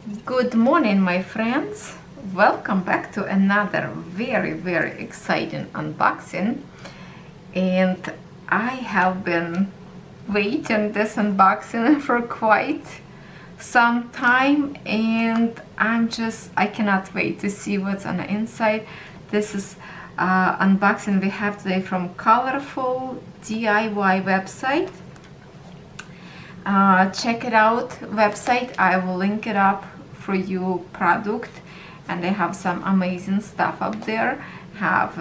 Good morning, my friends. Welcome back to another very exciting unboxing. And I have been waiting this unboxing for quite some time, and I cannot wait to see what's on the inside. This is unboxing we have today from ColorfulDIY website. Check it out, website. I will link it up for you, product, and they have some amazing stuff up there. Have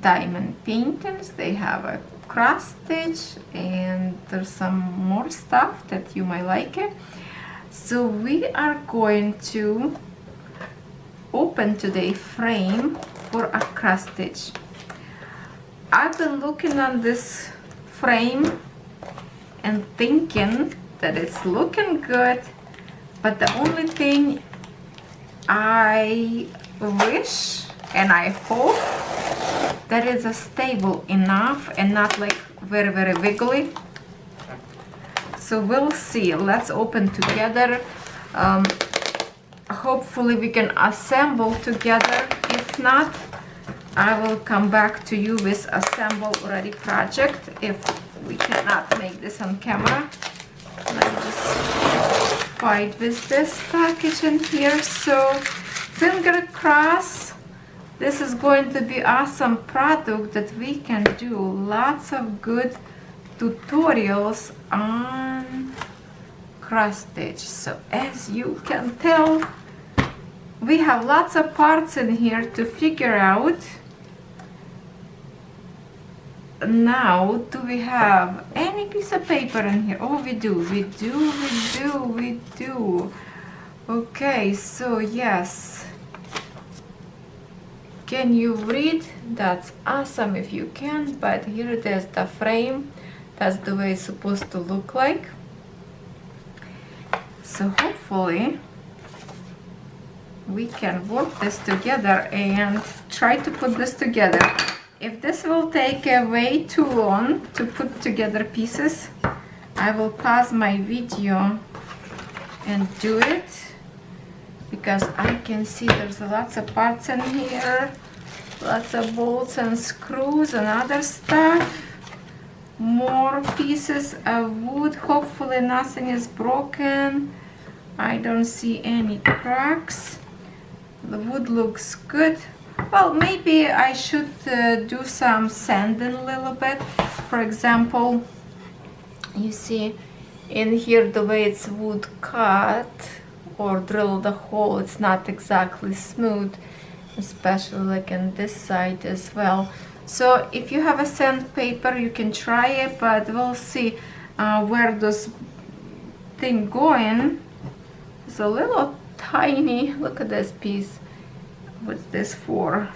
diamond paintings, they have a cross stitch, and there's some more stuff that you might like it. So we are going to open today frame for a cross stitch. I've been looking on this frame and thinking that it's looking good, but the only thing I wish and I hope that it's stable enough and not like very wiggly. So we'll see. Let's open together. Hopefully we can assemble together. If not, I will come back to you with assemble ready project if we cannot make this on camera. Let me just fight with this package in here. So finger cross, this is going to be awesome product that we can do lots of good tutorials on cross stitch. So as you can tell, we have lots of parts in here to figure out. Now, do we have any piece of paper in here? Oh, we do. Okay, so yes. Can you read? That's awesome if you can, but here it is, the frame. That's the way it's supposed to look like. So hopefully we can work this together and try to put this together. If this will take way too long to put together pieces, I will pause my video and do it, because I can see there's lots of parts in here, lots of bolts and screws and other stuff, more pieces of wood. Hopefully nothing is broken. I don't see any cracks. The wood looks good. Well, maybe I should do some sanding a little bit. For example, you see in here the way it's wood cut or drill the hole, it's not exactly smooth, especially like on this side as well. So if you have a sandpaper, you can try it, but we'll see where this thing going. It's a little tiny. Look at this piece. What's this for?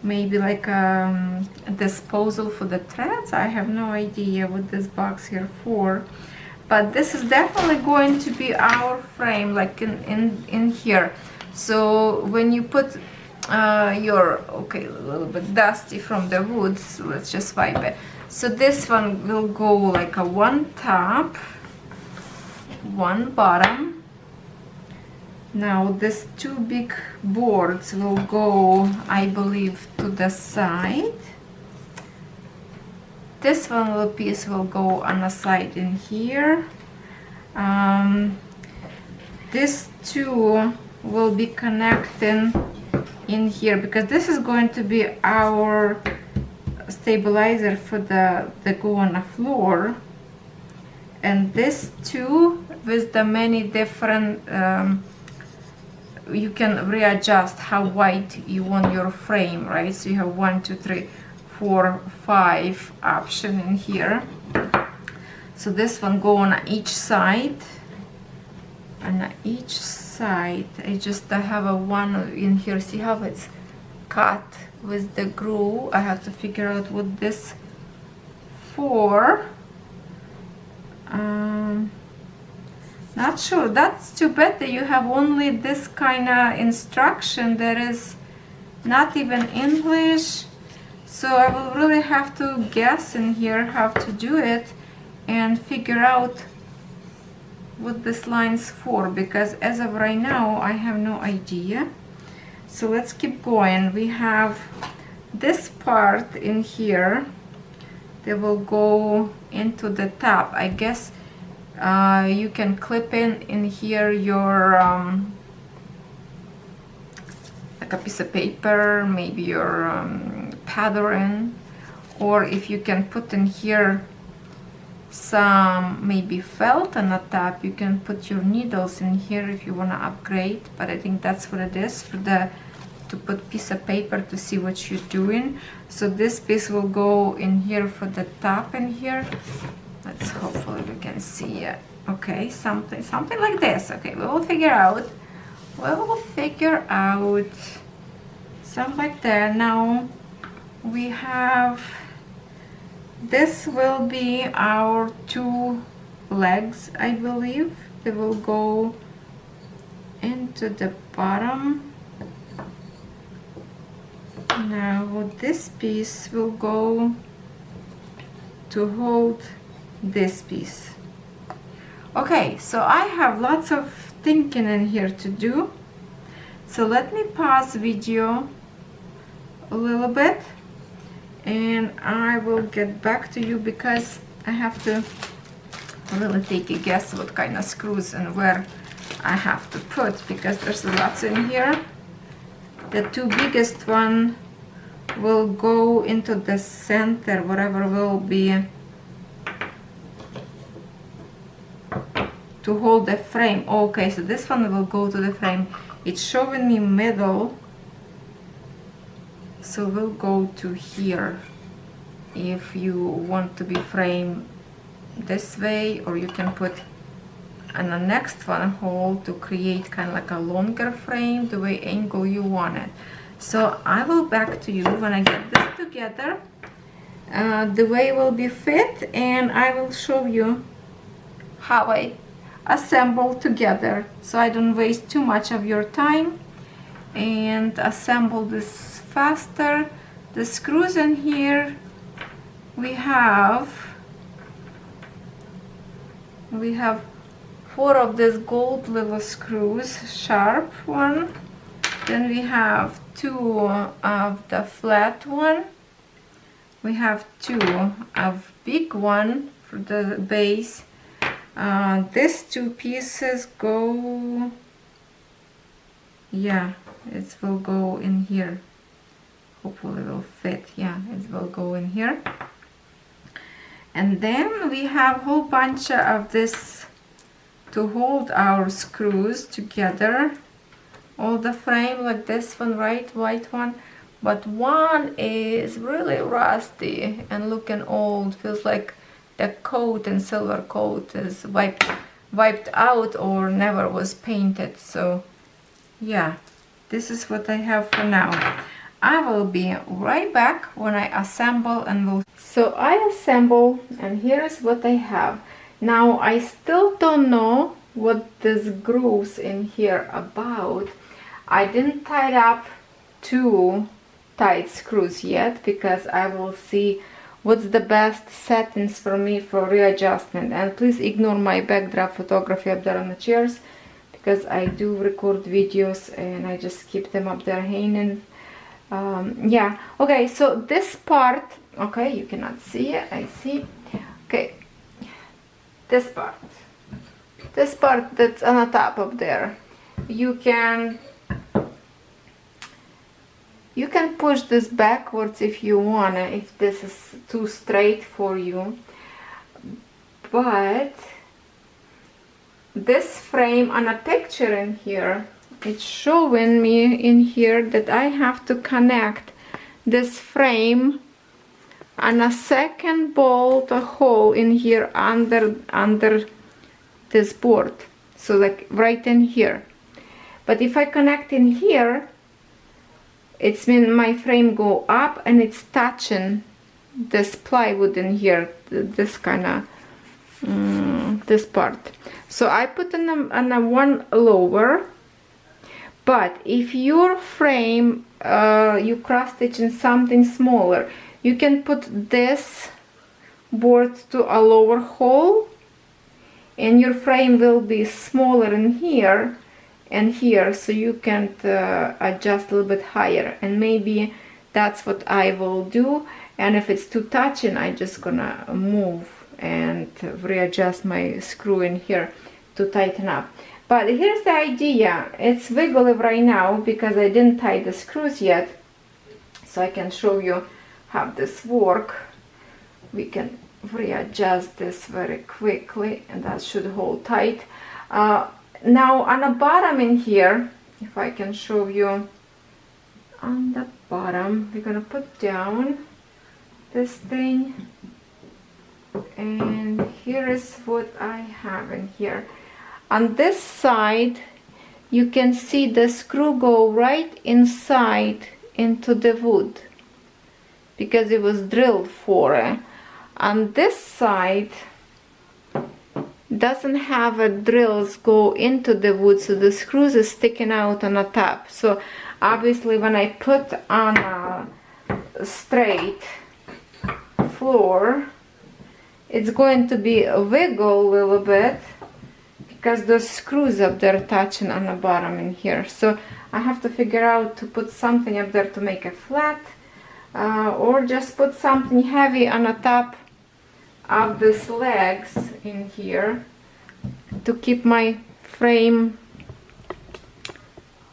Maybe like a disposal for the threads. I have no idea what this box here for, but this is definitely going to be our frame, like in here. So when you put your, okay, a little bit dusty from the wood, so let's just wipe it. So this one will go like a one top, one bottom. Now these two big boards will go, I believe, to the side. This one little piece will go on the side in here. These two will be connecting in here, because this is going to be our stabilizer for the go on the floor. And this two with the many different you can readjust how wide you want your frame, right? So you have 1, 2, 3, 4, 5 option in here. So this one go on each side, and on each side I just have a one in here. See how it's cut with the groove? I have to figure out what this for. Not sure. That's too bad that you have only this kind of instruction. There is not even English. So I will really have to guess in here how to do it and figure out what this line's for, because as of right now I have no idea. So let's keep going. We have this part in here that will go into the top. I guess you can clip in here your like a piece of paper, maybe your pattern, or if you can put in here some maybe felt on the top, you can put your needles in here if you want to upgrade. But I think that's what it is, for the to put piece of paper to see what you're doing. So this piece will go in here for the top in here. Let's hopefully we can see it. Okay, something like this. Okay, we will figure out. Something like that. Now we have, this will be our two legs, I believe. They will go into the bottom. Now this piece will go to hold this piece. Okay, so I have lots of thinking in here to do. So let me pause video a little bit and I will get back to you, because I have to really take a guess what kind of screws and where I have to put, because there's lots in here. The two biggest one will go into the center, whatever will be to hold the frame. Okay, so this one will go to the frame. It's showing me middle, so we'll go to here if you want to be framed this way, or you can put on the next one hole to create kind of like a longer frame, the way angle you want it. So I will back to you when I get this together, the way it will be fit, and I will show you how I assemble together, so I don't waste too much of your time and assemble this faster. The screws in here, we have 4 of these gold little screws, sharp one. Then we have 2 of the flat one. We have 2 of big one for the base. These 2 pieces go, yeah, it will go in here. Hopefully it will fit. Yeah, it will go in here. And then we have a whole bunch of this to hold our screws together. All the frame like this one, right, white one, but one is really rusty and looking old. Feels like the coat and silver coat is wiped out or never was painted. So yeah, this is what I have for now. I will be right back when I assemble and will. So I assemble, and here is what I have. Now I still don't know what this grooves in here about. I didn't tie up 2 tight screws yet, because I will see what's the best settings for me for readjustment. And please ignore my backdrop photography up there on the chairs, because I do record videos and I just keep them up there hanging. Yeah, okay, so this part, okay, you cannot see it, I see. Okay, this part that's on the top of there, you can push this backwards if you wanna, if this is too straight for you. But this frame on a picture in here, it's showing me in here that I have to connect this frame on a second bolt, a hole in here under this board, so like right in here. But if I connect in here, it's mean my frame go up and it's touching this plywood in here, this kind of this part. So I put on a one lower. But if your frame you cross stitch in something smaller, you can put this board to a lower hole and your frame will be smaller in here and here, so you can adjust a little bit higher, and maybe that's what I will do. And if it's too touching, I'm just gonna move and readjust my screw in here to tighten up. But here's the idea. It's wiggly right now because I didn't tie the screws yet, so I can show you how this works. We can readjust this very quickly, and that should hold tight. Now on the bottom in here, if I can show you, on the bottom we're gonna put down this thing, and here is what I have in here. On this side you can see the screw go right inside into the wood because it was drilled for it. On this side doesn't have a drills go into the wood, so the screws is sticking out on the top. So obviously when I put on a straight floor, it's going to be a wiggle a little bit because those screws up there touching on the bottom in here. So I have to figure out to put something up there to make it flat, or just put something heavy on the top of these legs in here to keep my frame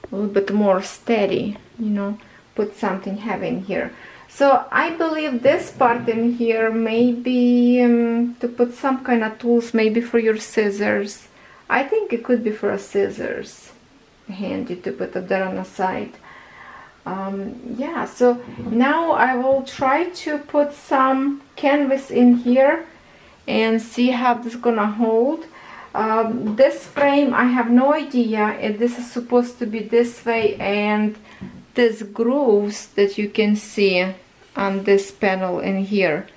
a little bit more steady, you know, put something heavy in here. So I believe this part in here maybe to put some kind of tools, maybe for your scissors. I think it could be for a scissors, handy to put up there on the side. Yeah, so now I will try to put some canvas in here and see how this is gonna hold. This frame, I have no idea if this is supposed to be this way, and these grooves that you can see on this panel in here,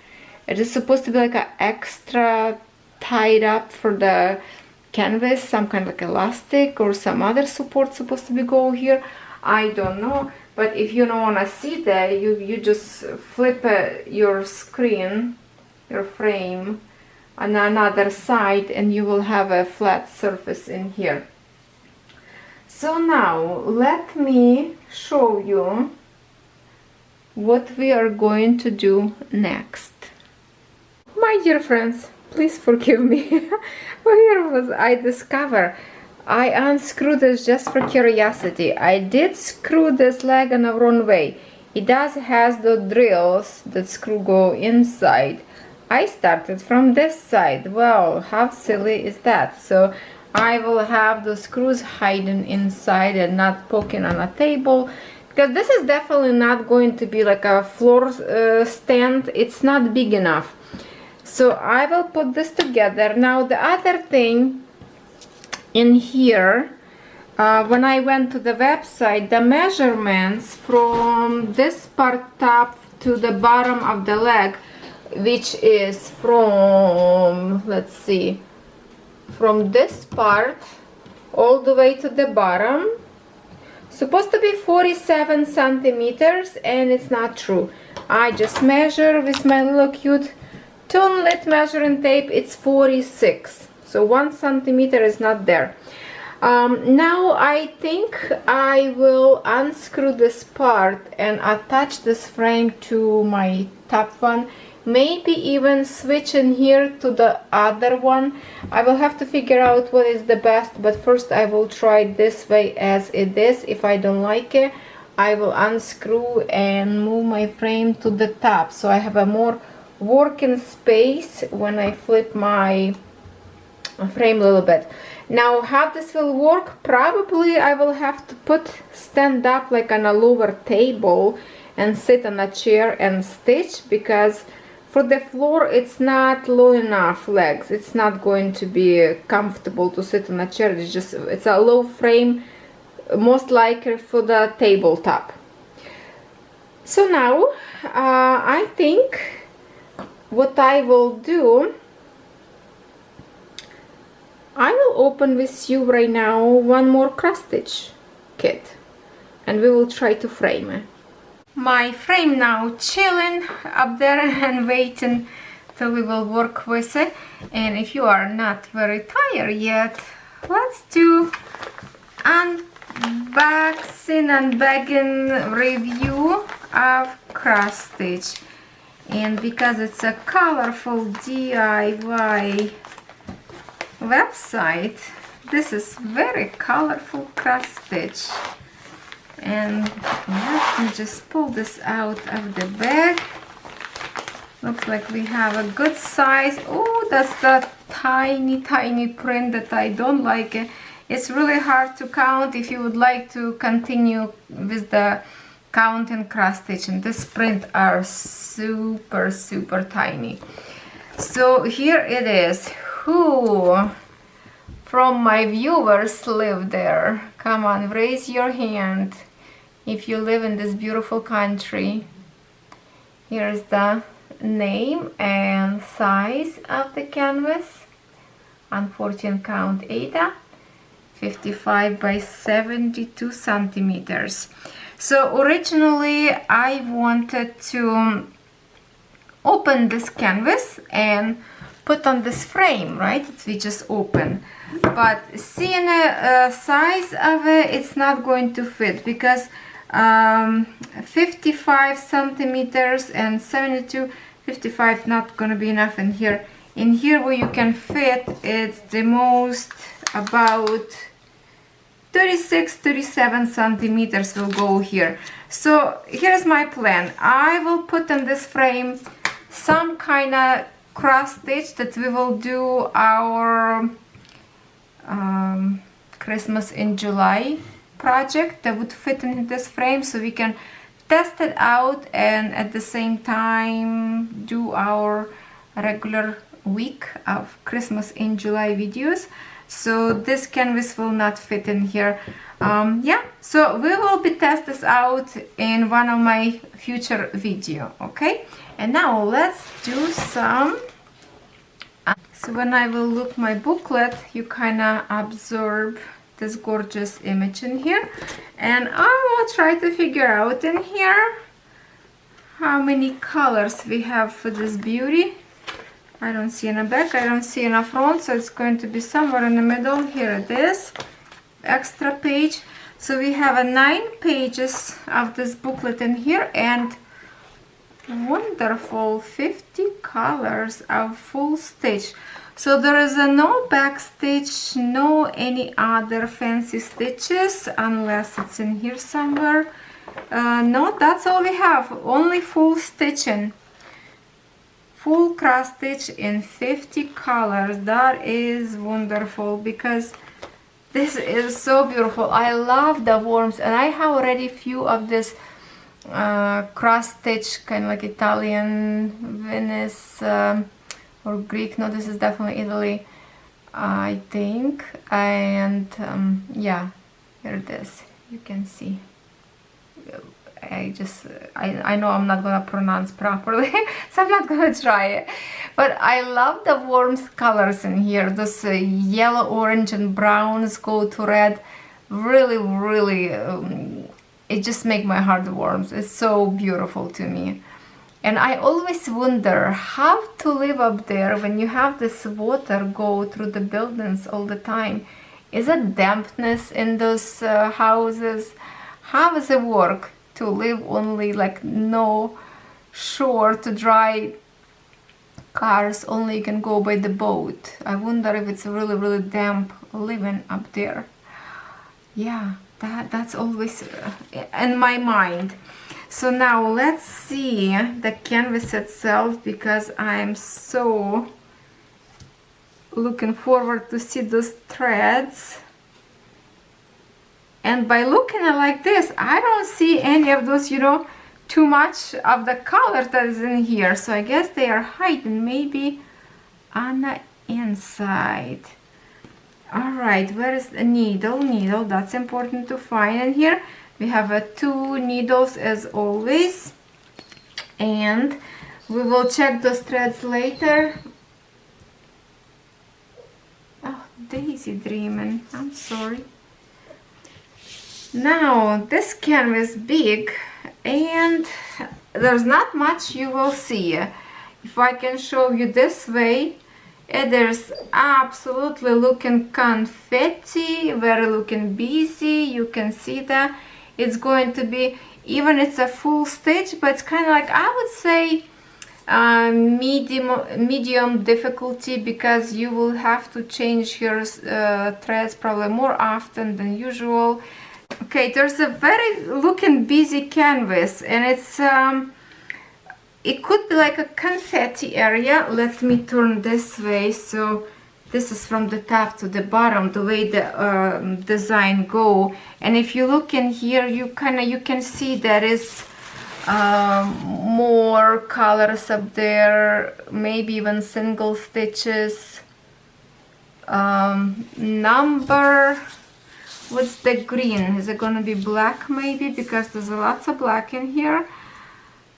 it is supposed to be like an extra tied up for the canvas, some kind of like elastic or some other support supposed to be go here. I don't know, but if you don't want to see that, you just flip your screen, your frame on another side, and you will have a flat surface in here. So now let me show you what we are going to do next. My dear friends, please forgive me. Here was I discover I unscrewed this just for curiosity. I did screw this leg in the wrong way. It does has the drills that screw go inside. I started from this side. Well, how silly is that? So I will have the screws hiding inside and not poking on a table, because this is definitely not going to be like a floor stand. It's not big enough. So I will put this together. Now the other thing in here, when I went to the website, the measurements from this part top to the bottom of the leg, which is from, let's see, from this part all the way to the bottom, supposed to be 47 centimeters, and it's not true. I just measure with my little cute Toonlit measuring tape. It's 46, so 1 centimeter is not there. Now I think I will unscrew this part and attach this frame to my top one, maybe even switch in here to the other one. I will have to figure out what is the best, but first I will try this way as it is. If I don't like it, I will unscrew and move my frame to the top, so I have a more working space when I flip my frame a little bit. Now how this will work, probably I will have to stand up like on a lower table and sit on a chair and stitch, because for the floor it's not low enough legs. It's not going to be comfortable to sit on a chair. It's a low frame, most likely for the tabletop. So now I think what I will do, I will open with you right now one more cross stitch kit, and we will try to frame it. My frame now chilling up there and waiting till we will work with it. And if you are not very tired yet, let's do unboxing and review of cross stitch. And because it's a colorful DIY website, this is very colorful cross stitch. And let me just pull this out of the bag. Looks like we have a good size. Oh, that's the tiny print that I don't like it. It's really hard to count if you would like to continue with the count and cross stitch, and this print are super tiny. So here it is. Who from my viewers live there? Come on, raise your hand if you live in this beautiful country. Here's the name and size of the canvas on 14 count Aida, 55 by 72 centimeters. So originally I wanted to open this canvas and put on this frame, right? We just open, but seeing the size of it, it's not going to fit because 55 centimeters and 72, 55 not gonna be enough in here. In here where you can fit, it's the most about 36-37 centimeters will go here. So here's my plan. I will put in this frame some kind of cross stitch that we will do our Christmas in July project that would fit in this frame, so we can test it out and at the same time do our regular week of Christmas in July videos. So this canvas will not fit in here. Yeah, so we will be test this out in one of my future video. Okay, and now let's do some. So when I will look my booklet, you kind of absorb this gorgeous image in here, and I will try to figure out in here how many colors we have for this beauty. I don't see in the back, I don't see in the front, so it's going to be somewhere in the middle. Here it is, extra page. So we have 9 pages of this booklet in here, and wonderful 50 colors of full stitch. So there is no back stitch, no any other fancy stitches, unless it's in here somewhere. No, that's all we have, only full stitching. Full cross stitch in 50 colors. That is wonderful because this is so beautiful. I love the worms, and I have already few of this cross stitch, kind of like Italian, Venice or Greek. No, this is definitely Italy, I think. And yeah, here it is. You can see. I know I'm not gonna pronounce properly, so I'm not gonna try it. But I love the worms colors in here. Those yellow, orange, and browns go to red. Really, it just makes my heart warm. It's so beautiful to me. And I always wonder how to live up there when you have this water go through the buildings all the time. Is it dampness in those houses? How does it work to live only like no shore to dry cars, only you can go by the boat? I wonder if it's really damp living up there. Yeah, that's always in my mind. So now let's see the canvas itself, because I'm so looking forward to see those threads. And by looking at like this, I don't see any of those, you know, too much of the color that is in here. So I guess they are hidden maybe on the inside. All right, where is the needle? That's important to find in here. We have 2 needles as always, and we will check those threads later. Oh, Daisy dreaming, I'm sorry. Now this canvas big, and there's not much you will see. if I can show you this way, it is absolutely looking confetti, very looking busy. You can see that it's going to be, even it's a full stitch, but it's kind of like, I would say, medium difficulty, because you will have to change your threads probably more often than usual. Okay, there's a very looking busy canvas, and it's it could be like a confetti area. Let me turn this way, so this is from the top to the bottom, the way the design go. And if you look in here, you can see there is more colors up there, maybe even single stitches. Number, what's the green? Is it gonna be black maybe, because there's lots of black in here?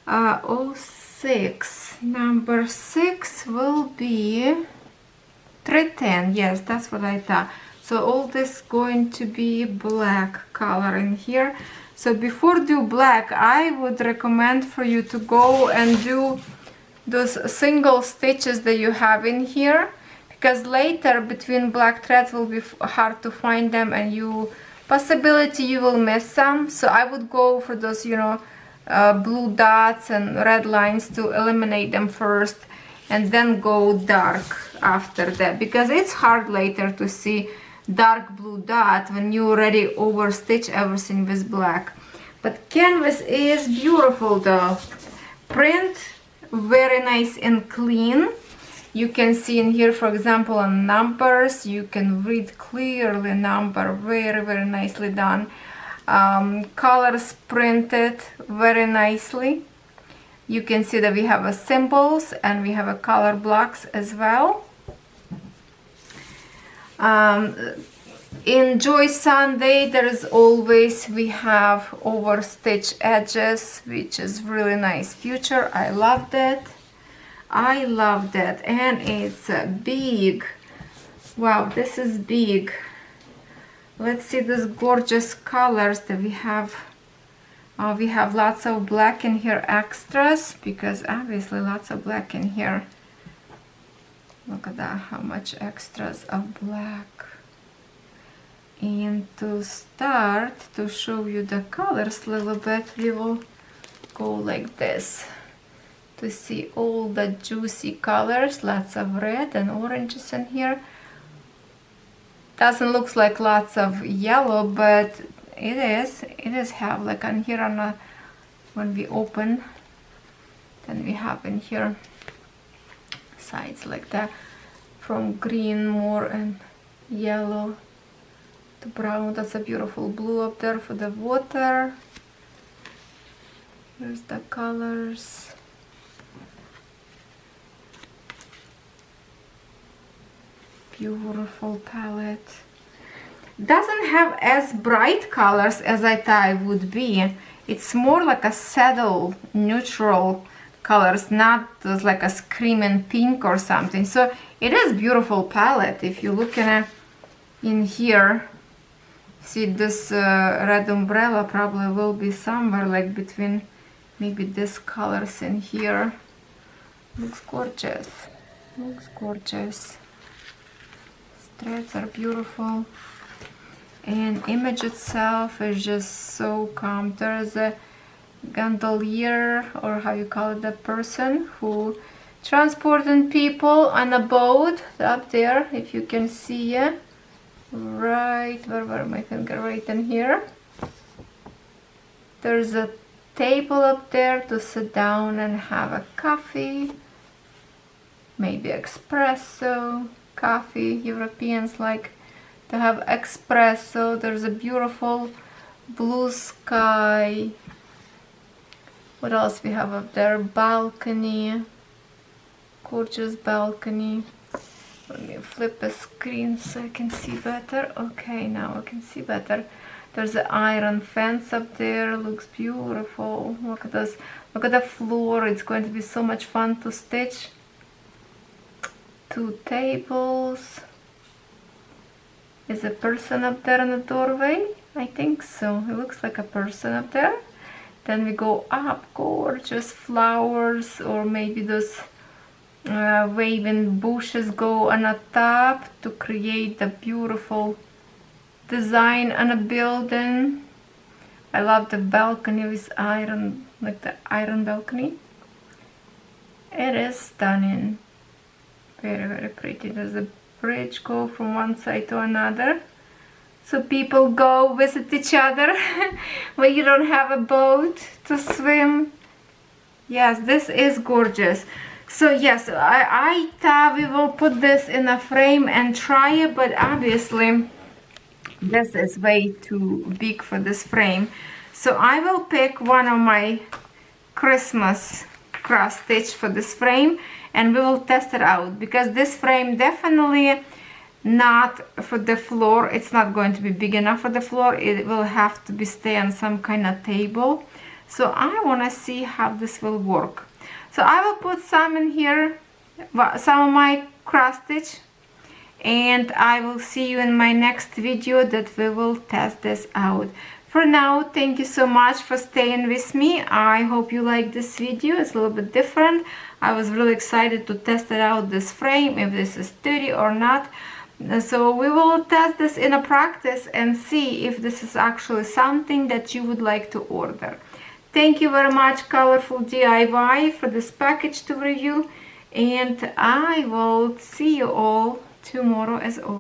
06. Number 6 will be 310. Yes, that's what I thought. So all this going to be black color in here. So before do black, I would recommend for you to go and do those single stitches that you have in here, because later between black threads will be hard to find them, and possibility you will miss some. So I would go for those, you know, blue dots and red lines to eliminate them first, and then go dark after that, because it's hard later to see dark blue dot when you already overstitch everything with black. But canvas is beautiful though. Print very nice and clean. You can see in here, for example, on numbers, you can read clearly number, very nicely done. Colors printed very nicely. You can see that we have a symbols and we have a color blocks as well. In Joy Sunday, there is always, we have overstitch edges, which is really nice feature. I love that. I love that. And it's big. Wow, this is big. Let's see these gorgeous colors that we have. We have lots of black in here extras, because obviously lots of black in here. Look at that, how much extras of black. And to start to show you the colors a little bit, we will go like this to see all the juicy colors. Lots of red and oranges in here. Doesn't look like lots of yellow, but it is have like on here on a, when we open, then we have in here sides like that, from green more and yellow to brown. That's a beautiful blue up there for the water. Here's the colors. Beautiful palette. Doesn't have as bright colors as I thought it would be. It's more like a saddle neutral colors, not just like a screaming pink or something. So it is beautiful palette. If you look at in here, see this red umbrella probably will be somewhere like between maybe these colors in here. Looks gorgeous. Looks gorgeous. Threads are beautiful, and image itself is just so calm. There's a gondolier, or how you call it, the person who transporting people on a boat up there, if you can see it. Right, where my finger, right in here. There's a table up there to sit down and have a coffee, maybe espresso. Coffee, Europeans like to have espresso. There's a beautiful blue sky. What else we have up there? Balcony, gorgeous balcony. Let me flip the screen so I can see better. Okay, now I can see better. There's an iron fence up there. Looks beautiful. Look at this. Look at the floor. It's going to be so much fun to stitch. 2 tables. Is a person up there in the doorway? I think so. It looks like a person up there. Then we go up, gorgeous flowers, or maybe those waving bushes go on the top to create the beautiful design on a building. I love the balcony with iron, like the iron balcony. It is stunning. Very, very pretty. There's a bridge go from one side to another. So people go visit each other when you don't have a boat to swim. Yes, this is gorgeous. So yes, I thought we will put this in a frame and try it, but obviously this is way too big for this frame. So I will pick one of my Christmas cross stitch for this frame and we will test it out, because this frame definitely not for the floor. It's not going to be big enough for the floor. It will have to be stay on some kind of table. So I want to see how this will work. So I will put some in here, some of my cross stitch, and I will see you in my next video that we will test this out. For now, thank you so much for staying with me. I hope you like this video. It's a little bit different. I was really excited to test it out, this frame, if this is sturdy or not. So we will test this in a practice and see if this is actually something that you would like to order. Thank you very much, ColorfulDIY, for this package to review, and I will see you all tomorrow as always.